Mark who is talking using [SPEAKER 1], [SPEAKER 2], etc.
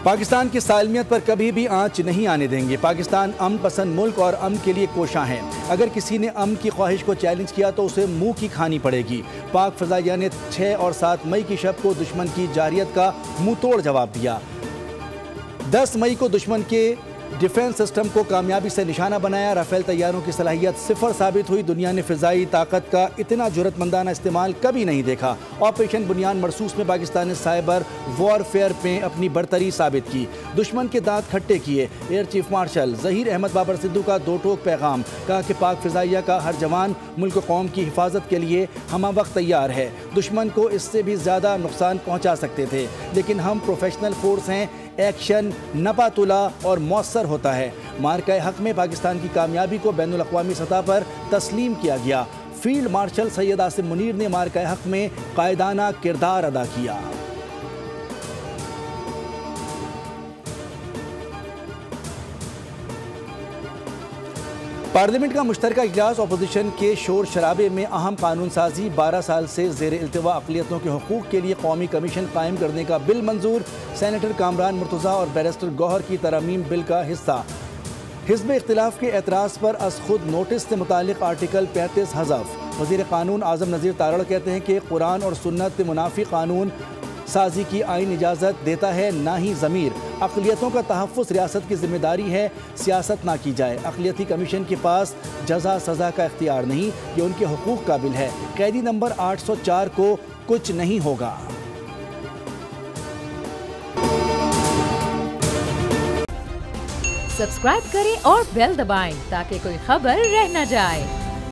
[SPEAKER 1] پاکستان کی سالمیت پر کبھی بھی آنچ نہیں آنے دیں گے۔ پاکستان امن پسند ملک اور امن کے لیے کوشاں ہے۔ اگر کسی نے امن کی خواہش کو چیلنج کیا تو اسے منہ کی کھانی پڑے گی۔ پاک فضائیہ نے 6 اور 7 مئی کی شب کو دشمن کی جارحیت کا منہ توڑ جواب دیا۔ 10 مئی کو دشمن کے ڈیفنس سسٹم کو کامیابی سے نشانہ بنایا۔ رافیل طیاروں کی صلاحیت صفر ثابت ہوئی۔ دنیا نے فضائی طاقت کا اتنا جرأت مندانہ استعمال کبھی نہیں دیکھا۔ آپریشن بنیان مرصوص میں پاکستان نے سائبر وار فیئر میں اپنی برتری ثابت کی، دشمن کے دانت کھٹے کیے۔ Air chief marshal Zaheer Ahmed Babar Sidhu کا 2 ٹوک پیغام، کہا کہ پاک فضائیہ کا ہر جوان ملک و قوم کی حفاظت کے لیے ہمہ وقت تیار ہے۔ دشمن کو اس سے بھی زیادہ نقصان پہنچا سکتے تھے، لیکن ہم پروفیشنل فورس ہیں۔ ایکشن نپا تلا اور مؤثر ہوتا ہے۔ مارکہ حق میں پاکستان کی کامیابی کو بین الاقوامی سطح پر تسلیم کیا گیا۔ فیلڈ مارشل سید عاصم منیر نے مارکہ حق میں قائدانہ کردار ادا کیا۔ پارلیمنٹ کا مشترکہ اجلاس اپوزیشن کے شور شرابے میں اہم قانون سازی۔ 12 سال سے زیر التوا اقلیتوں کے حقوق کے لیے قومی کمیشن قائم کرنے کا بل منظور۔ سینیٹر کامران مرتضیٰ اور بیرسٹر گوہر کی ترامیم بل کا حصہ۔ حزب اختلاف کے اعتراض پر از خود نوٹس سے متعلق آرٹیکل 35 حذف۔ وزیر قانون اعظم نذیر تارڑ کہتے ہیں کہ قرآن اور سنت منافی قانون سازی کی آئین اجازت دیتا ہے، نہ ہی ضمیر۔ اقلیتوں کا تحفظ ریاست کی ذمہ داری ہے، سیاست نہ کی جائے۔ اقلیتی کمیشن کے پاس جزا سزا کا اختیار نہیں، یہ ان کے حقوق کا بل ہے۔ قیدی نمبر 804 کو کچھ نہیں ہوگا۔
[SPEAKER 2] سبسکرائب کریں اور بیل دبائیں تاکہ کوئی خبر رہ نہ جائے۔